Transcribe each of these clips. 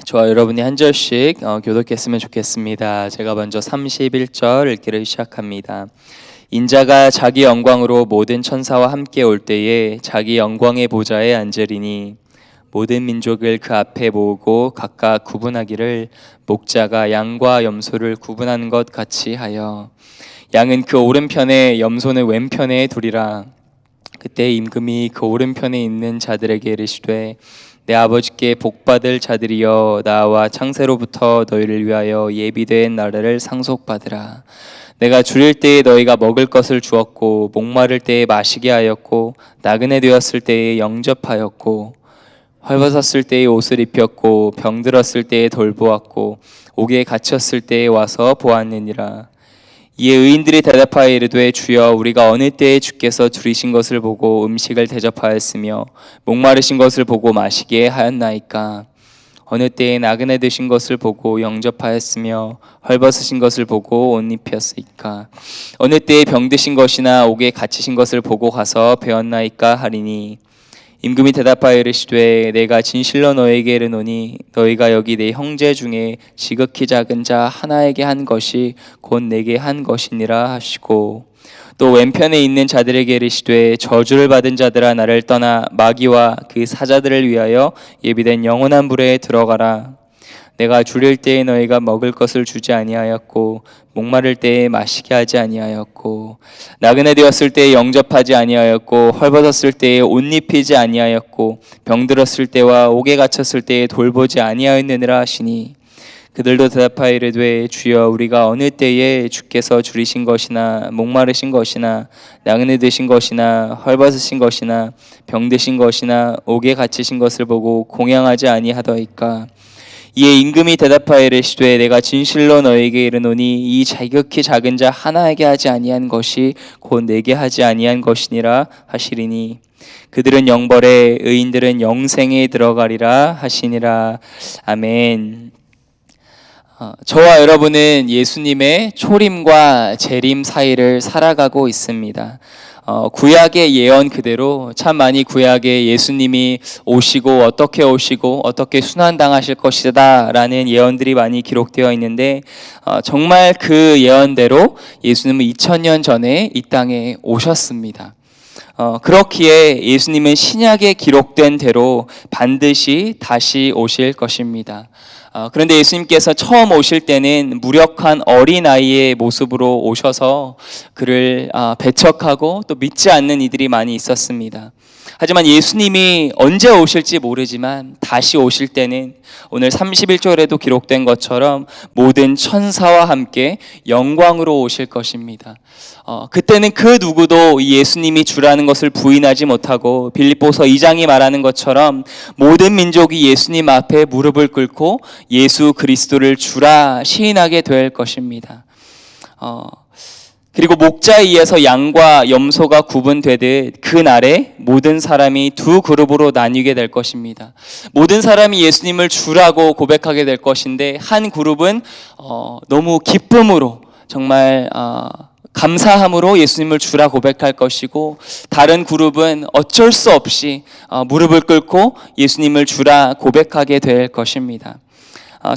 저와 여러분이 한 절씩 교독했으면 좋겠습니다. 제가 먼저 31절 읽기를 시작합니다. 인자가 자기 영광으로 모든 천사와 함께 올 때에 자기 영광의 보좌에 앉으리니 모든 민족을 그 앞에 모으고 각각 구분하기를 목자가 양과 염소를 구분하는 것 같이 하여 양은 그 오른편에 염소는 왼편에 두리라. 그때 임금이 그 오른편에 있는 자들에게 이르시되 내 아버지께 복받을 자들이여 나와 창세로부터 너희를 위하여 예비된 나라를 상속받으라. 내가 줄일 때에 너희가 먹을 것을 주었고 목마를 때에 마시게 하였고 나그네 되었을 때에 영접하였고 헐벗었을 때에 옷을 입혔고 병들었을 때에 돌보았고 옥에 갇혔을 때에 와서 보았느니라. 이에 의인들이 대답하여 이르되 주여 우리가 어느 때에 주께서 줄이신 것을 보고 음식을 대접하였으며 목마르신 것을 보고 마시게 하였나이까. 어느 때에 나그네 되신 것을 보고 영접하였으며 헐벗으신 것을 보고 옷 입혔으이까. 어느 때에 병드신 것이나 옥에 갇히신 것을 보고 가서 배웠나이까 하리니 임금이 대답하여 이르시되 내가 진실로 너에게 이르노니 너희가 여기 내 형제 중에 지극히 작은 자 하나에게 한 것이 곧 내게 한 것이니라 하시고 또 왼편에 있는 자들에게 이르시되 저주를 받은 자들아 나를 떠나 마귀와 그 사자들을 위하여 예비된 영원한 불에 들어가라. 내가 줄일 때에 너희가 먹을 것을 주지 아니하였고 목마를 때에 마시게 하지 아니하였고 나그네 되었을 때에 영접하지 아니하였고 헐벗었을 때에 옷 입히지 아니하였고 병들었을 때와 옥에 갇혔을 때에 돌보지 아니하였느니라 하시니 그들도 대답하여 이르되 주여 우리가 어느 때에 주께서 줄이신 것이나 목마르신 것이나 나그네 되신 것이나 헐벗으신 것이나 병드신 것이나 옥에 갇히신 것을 보고 공양하지 아니하더이까. 이에 임금이 대답하여 이르시되 내가 진실로 너에게 이르노니 이 지극히 작은 자 하나에게 하지 아니한 것이 곧 내게 하지 아니한 것이니라 하시리니 그들은 영벌에 의인들은 영생에 들어가리라 하시니라. 아멘. 저와 여러분은 예수님의 초림과 재림 사이를 살아가고 있습니다. 구약의 예언 그대로 참 많이 구약에 예수님이 오시고 어떻게 순환당하실 것이다 라는 예언들이 많이 기록되어 있는데 정말 그 예언대로 예수님은 2000년 전에 이 땅에 오셨습니다. 그렇기에 예수님은 신약에 기록된 대로 반드시 다시 오실 것입니다. 그런데 예수님께서 처음 오실 때는 무력한 어린아이의 모습으로 오셔서 그를 배척하고 또 믿지 않는 이들이 많이 있었습니다. 하지만 예수님이 언제 오실지 모르지만 다시 오실 때는 오늘 31절에도 기록된 것처럼 모든 천사와 함께 영광으로 오실 것입니다. 그때는 그 누구도 예수님이 주라는 것을 부인하지 못하고 빌립보서 2장이 말하는 것처럼 모든 민족이 예수님 앞에 무릎을 꿇고 예수 그리스도를 주라 시인하게 될 것입니다. 그리고 목자에 의해서 양과 염소가 구분되듯 그날에 모든 사람이 두 그룹으로 나뉘게 될 것입니다. 모든 사람이 예수님을 주라고 고백하게 될 것인데 한 그룹은 너무 기쁨으로 정말 감사함으로 예수님을 주라 고백할 것이고 다른 그룹은 어쩔 수 없이 무릎을 꿇고 예수님을 주라 고백하게 될 것입니다.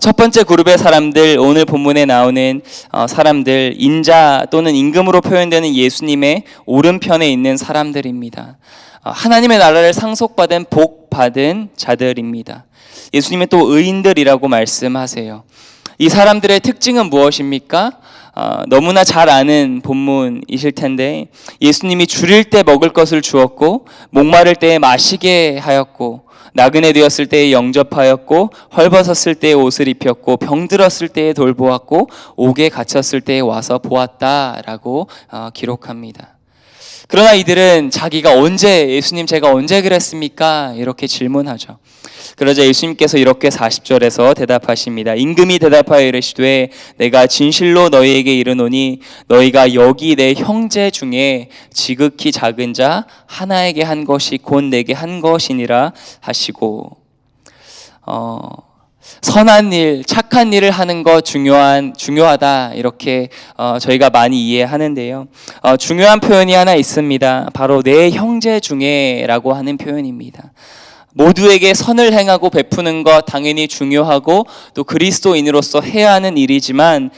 첫 번째 그룹의 사람들, 오늘 본문에 나오는 사람들, 인자 또는 임금으로 표현되는 예수님의 오른편에 있는 사람들입니다. 하나님의 나라를 상속받은 복 받은 자들입니다. 예수님은 또 의인들이라고 말씀하세요. 이 사람들의 특징은 무엇입니까? 너무나 잘 아는 본문이실 텐데 예수님이 줄일 때 먹을 것을 주었고 목마를 때에 마시게 하였고 나그네 되었을 때에 영접하였고 헐벗었을 때에 옷을 입혔고 병들었을 때에 돌보았고 옥에 갇혔을 때에 와서 보았다라고 기록합니다. 그러나 이들은 자기가 예수님 제가 언제 그랬습니까? 이렇게 질문하죠. 그러자 예수님께서 이렇게 40절에서 대답하십니다. 임금이 대답하여 이르시되 내가 진실로 너희에게 이르노니 너희가 여기 내 형제 중에 지극히 작은 자 하나에게 한 것이 곧 내게 한 것이니라 하시고 선한 일, 착한 일을 하는 것 중요하다 이렇게 저희가 많이 이해하는데요. 중요한 표현이 하나 있습니다. 바로 내 형제 중에라고 하는 표현입니다. 모두에게 선을 행하고 베푸는 것 당연히 중요하고 또 그리스도인으로서 해야 하는 일이지만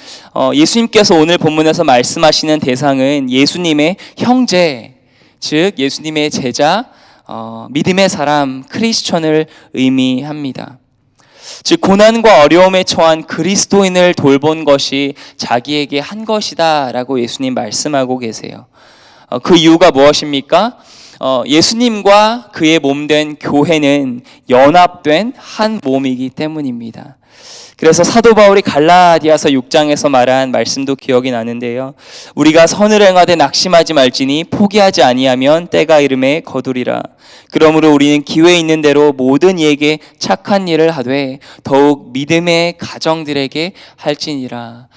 예수님께서 오늘 본문에서 말씀하시는 대상은 예수님의 형제, 즉 예수님의 제자, 믿음의 사람, 크리스천을 의미합니다. 즉 고난과 어려움에 처한 그리스도인을 돌본 것이 자기에게 한 것이다 라고 예수님 말씀하고 계세요. 그 이유가 무엇입니까? 예수님과 그의 몸된 교회는 연합된 한 몸이기 때문입니다. 그래서 사도 바울이 갈라디아서 6장에서 말한 말씀도 기억이 나는데요. 우리가 선을 행하되 낙심하지 말지니 포기하지 아니하면 때가 이름에 거두리라. 그러므로 우리는 기회 있는 대로 모든 이에게 착한 일을 하되 더욱 믿음의 가정들에게 할지니라.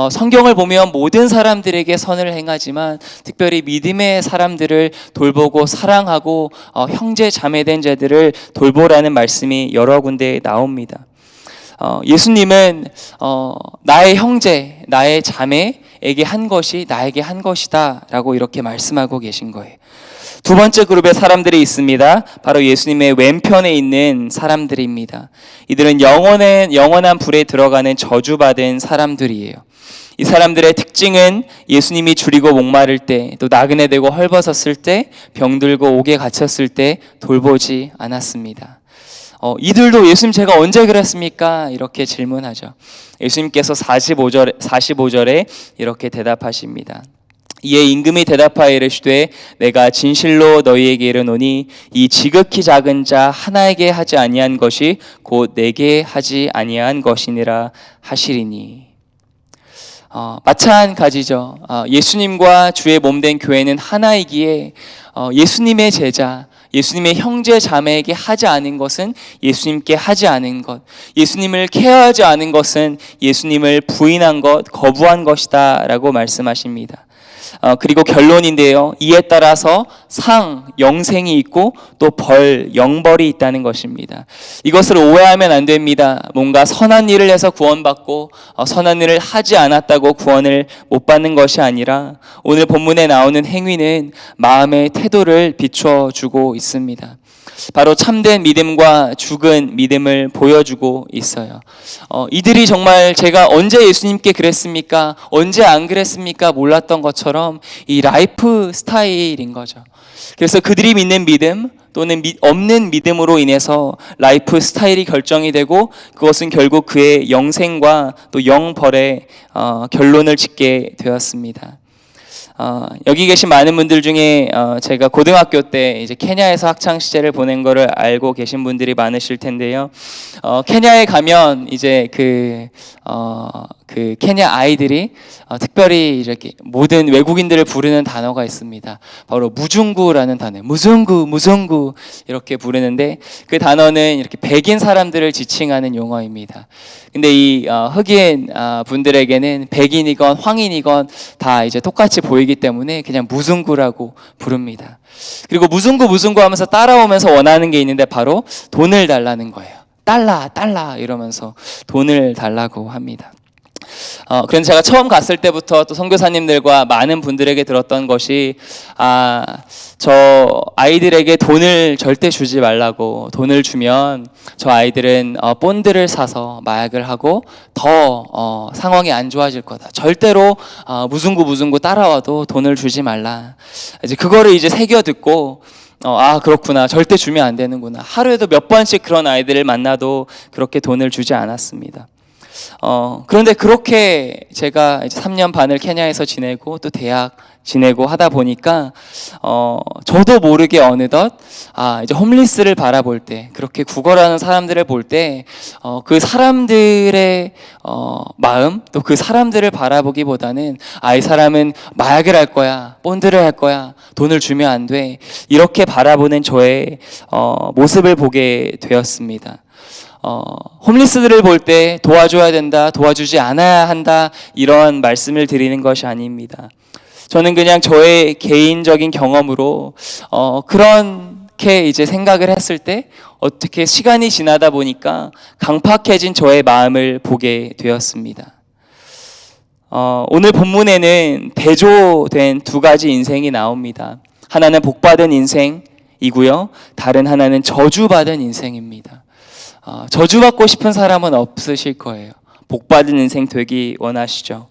성경을 보면 모든 사람들에게 선을 행하지만 특별히 믿음의 사람들을 돌보고 사랑하고 형제 자매된 자들을 돌보라는 말씀이 여러 군데 나옵니다. 예수님은 나의 형제, 나의 자매에게 한 것이 나에게 한 것이다 라고 이렇게 말씀하고 계신 거예요. 두 번째 그룹의 사람들이 있습니다. 바로 예수님의 왼편에 있는 사람들입니다. 이들은 영원한 불에 들어가는 저주받은 사람들이에요. 이 사람들의 특징은 예수님이 줄이고 목마를 때, 또 나그네 되고 헐벗었을 때, 병들고 옥에 갇혔을 때 돌보지 않았습니다. 이들도 예수님 제가 언제 그랬습니까? 이렇게 질문하죠. 예수님께서 45절에 이렇게 대답하십니다. 이에 임금이 대답하여 이르시되 내가 진실로 너희에게 이르노니 이 지극히 작은 자 하나에게 하지 아니한 것이 곧 내게 하지 아니한 것이니라 하시리니. 마찬가지죠. 예수님과 주의 몸된 교회는 하나이기에 예수님의 제자, 예수님의 형제 자매에게 하지 않은 것은 예수님께 하지 않은 것, 예수님을 케어하지 않은 것은 예수님을 부인한 것, 거부한 것이다 라고 말씀하십니다. 그리고 결론인데요, 이에 따라서 영생이 있고 또 영벌이 있다는 것입니다. 이것을 오해하면 안 됩니다. 뭔가 선한 일을 해서 구원받고 선한 일을 하지 않았다고 구원을 못 받는 것이 아니라 오늘 본문에 나오는 행위는 마음의 태도를 비춰주고 있습니다. 바로 참된 믿음과 죽은 믿음을 보여주고 있어요. 이들이 정말 제가 언제 예수님께 그랬습니까? 언제 안 그랬습니까? 몰랐던 것처럼 이 라이프 스타일인 거죠. 그래서 그들이 믿는 믿음 또는 없는 믿음으로 인해서 라이프 스타일이 결정이 되고 그것은 결국 그의 영생과 또 영벌의 결론을 짓게 되었습니다. 여기 계신 많은 분들 중에 제가 고등학교 때 이제 케냐에서 학창 시절을 보낸 거를 알고 계신 분들이 많으실 텐데요. 케냐에 가면 이제 그 케냐 아이들이 특별히 이렇게 모든 외국인들을 부르는 단어가 있습니다. 바로 무중구라는 단어, 무중구 이렇게 부르는데 그 단어는 이렇게 백인 사람들을 지칭하는 용어입니다. 근데 이 흑인 분들에게는 백인이건 황인이건 다 이제 똑같이 보이기 때문에 그냥 무중구라고 부릅니다. 그리고 무중구 하면서 따라오면서 원하는 게 있는데 바로 돈을 달라는 거예요. 달라 이러면서 돈을 달라고 합니다. 그래서 제가 처음 갔을 때부터 또 선교사님들과 많은 분들에게 들었던 것이 저 아이들에게 돈을 절대 주지 말라고, 돈을 주면 저 아이들은 본드를 사서 마약을 하고 더 상황이 안 좋아질 거다. 절대로 무중구 따라와도 돈을 주지 말라. 이제 그거를 이제 새겨 듣고 그렇구나, 절대 주면 안 되는구나. 하루에도 몇 번씩 그런 아이들을 만나도 그렇게 돈을 주지 않았습니다. 그런데 그렇게 제가 이제 3년 반을 케냐에서 지내고 또 대학 지내고 하다 보니까 저도 모르게 어느덧 이제 홈리스를 바라볼 때, 그렇게 구걸하는 사람들을 볼 때 그 사람들의 마음, 또 그 사람들을 바라보기보다는 이 사람은 마약을 할 거야, 본드를 할 거야, 돈을 주면 안 돼, 이렇게 바라보는 저의 모습을 보게 되었습니다. 홈리스들을 볼 때 도와줘야 된다, 도와주지 않아야 한다, 이런 말씀을 드리는 것이 아닙니다. 저는 그냥 저의 개인적인 경험으로 그렇게 이제 생각을 했을 때 어떻게 시간이 지나다 보니까 강팍해진 저의 마음을 보게 되었습니다. 오늘 본문에는 대조된 두 가지 인생이 나옵니다. 하나는 복받은 인생, 인생이고요. 다른 하나는 저주받은 인생입니다. 저주받고 싶은 사람은 없으실 거예요. 복받은 인생 되기 원하시죠.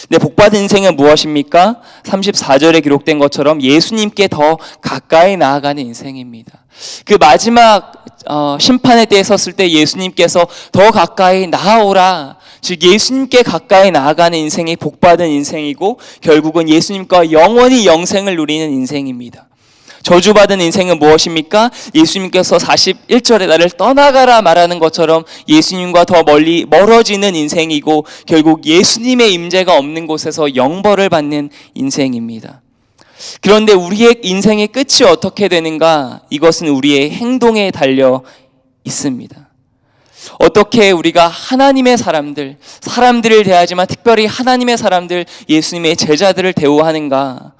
근데 복받은 인생은 무엇입니까? 34절에 기록된 것처럼 예수님께 더 가까이 나아가는 인생입니다. 그 마지막 심판의 때에 섰을 때 예수님께서 더 가까이 나아오라, 즉 예수님께 가까이 나아가는 인생이 복받은 인생이고 결국은 예수님과 영원히 영생을 누리는 인생입니다. 저주받은 인생은 무엇입니까? 예수님께서 41절에 나를 떠나가라 말하는 것처럼 예수님과 더 멀리 멀어지는 인생이고 결국 예수님의 임재가 없는 곳에서 영벌을 받는 인생입니다. 그런데 우리의 인생의 끝이 어떻게 되는가? 이것은 우리의 행동에 달려 있습니다. 어떻게 우리가 하나님의 사람들을 대하지만 특별히 하나님의 사람들, 예수님의 제자들을 대우하는가?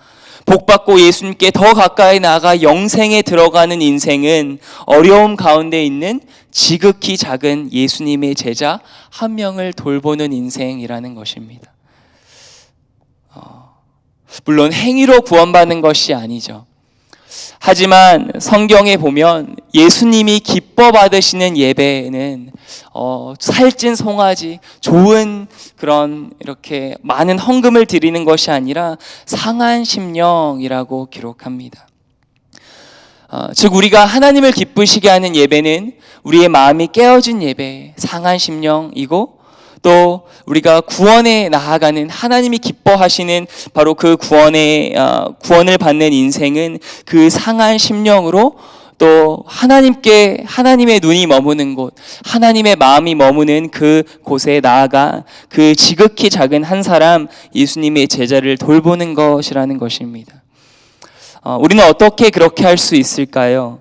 복받고 예수님께 더 가까이 나아가 영생에 들어가는 인생은 어려움 가운데 있는 지극히 작은 예수님의 제자 한 명을 돌보는 인생이라는 것입니다. 물론 행위로 구원받는 것이 아니죠. 하지만 성경에 보면 예수님이 기뻐 받으시는 예배는 살찐 송아지, 좋은 그런 이렇게 많은 헌금을 드리는 것이 아니라 상한 심령이라고 기록합니다. 즉 우리가 하나님을 기쁘시게 하는 예배는 우리의 마음이 깨어진 예배, 상한 심령이고 또 우리가 구원에 나아가는 하나님이 기뻐하시는 바로 그 구원을 받는 인생은 그 상한 심령으로 또 하나님의 눈이 머무는 곳, 하나님의 마음이 머무는 그 곳에 나아가 그 지극히 작은 한 사람 예수님의 제자를 돌보는 것이라는 것입니다. 우리는 어떻게 그렇게 할 수 있을까요?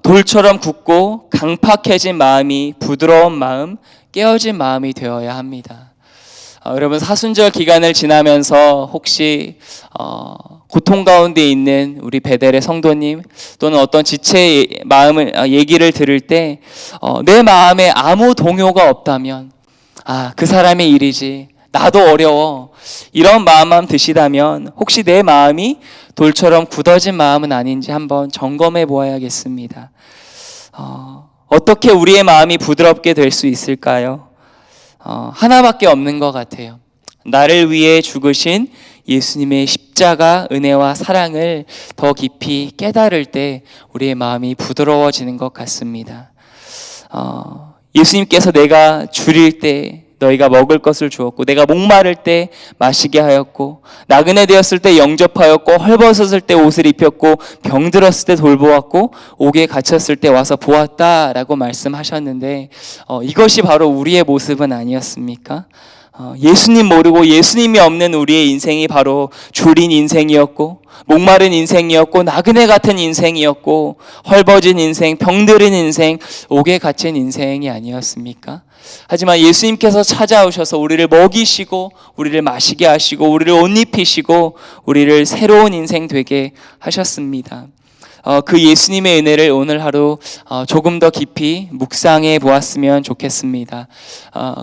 돌처럼 굳고 강팍해진 마음이 부드러운 마음, 깨어진 마음이 되어야 합니다. 여러분 사순절 기간을 지나면서 혹시 고통 가운데 있는 우리 베델의 성도님 또는 어떤 지체의 얘기를 들을 때 내 마음에 아무 동요가 없다면 그 사람의 일이지 나도 어려워 이런 마음만 드시다면 혹시 내 마음이 돌처럼 굳어진 마음은 아닌지 한번 점검해 보아야겠습니다. 어떻게 우리의 마음이 부드럽게 될 수 있을까요? 하나밖에 없는 것 같아요. 나를 위해 죽으신 예수님의 십자가 은혜와 사랑을 더 깊이 깨달을 때 우리의 마음이 부드러워지는 것 같습니다. 예수님께서 내가 줄일 때 너희가 먹을 것을 주었고 내가 목마를 때 마시게 하였고 나그네 되었을 때 영접하였고 헐벗었을 때 옷을 입혔고 병들었을 때 돌보았고 옥에 갇혔을 때 와서 보았다라고 말씀하셨는데 이것이 바로 우리의 모습은 아니었습니까? 예수님 모르고 예수님이 없는 우리의 인생이 바로 줄인 인생이었고 목마른 인생이었고 나그네 같은 인생이었고 헐벗은 인생, 병들은 인생, 옥에 갇힌 인생이 아니었습니까? 하지만 예수님께서 찾아오셔서 우리를 먹이시고 우리를 마시게 하시고 우리를 옷 입히시고 우리를 새로운 인생 되게 하셨습니다. 그 예수님의 은혜를 오늘 하루 조금 더 깊이 묵상해 보았으면 좋겠습니다.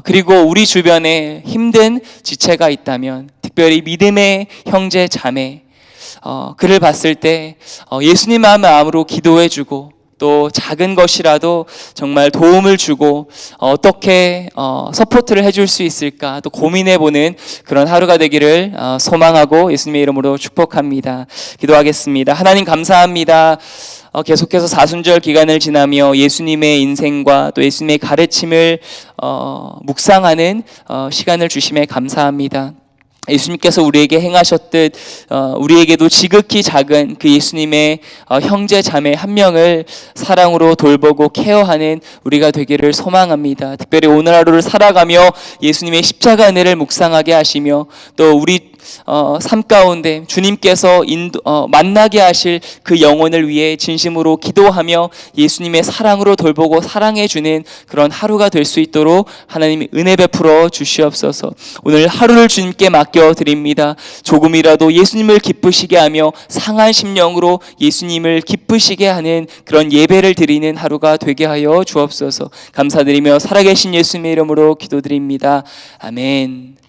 그리고 우리 주변에 힘든 지체가 있다면 특별히 믿음의 형제 자매 그를 봤을 때 예수님 마음으로 기도해주고 또 작은 것이라도 정말 도움을 주고 어떻게 서포트를 해줄 수 있을까 또 고민해보는 그런 하루가 되기를 소망하고 예수님의 이름으로 축복합니다. 기도하겠습니다. 하나님 감사합니다. 계속해서 사순절 기간을 지나며 예수님의 인생과 또 예수님의 가르침을 묵상하는 시간을 주심에 감사합니다. 예수님께서 우리에게 행하셨듯 우리에게도 지극히 작은 그 예수님의 형제 자매 한 명을 사랑으로 돌보고 케어하는 우리가 되기를 소망합니다. 특별히 오늘 하루를 살아가며 예수님의 십자가 은혜를 묵상하게 하시며 또 우리 삶 가운데 주님께서 만나게 하실 그 영혼을 위해 진심으로 기도하며 예수님의 사랑으로 돌보고 사랑해주는 그런 하루가 될 수 있도록 하나님이 은혜 베풀어 주시옵소서. 오늘 하루를 주님께 맡겨드립니다. 조금이라도 예수님을 기쁘시게 하며 상한 심령으로 예수님을 기쁘시게 하는 그런 예배를 드리는 하루가 되게 하여 주옵소서. 감사드리며 살아계신 예수님의 이름으로 기도드립니다. 아멘.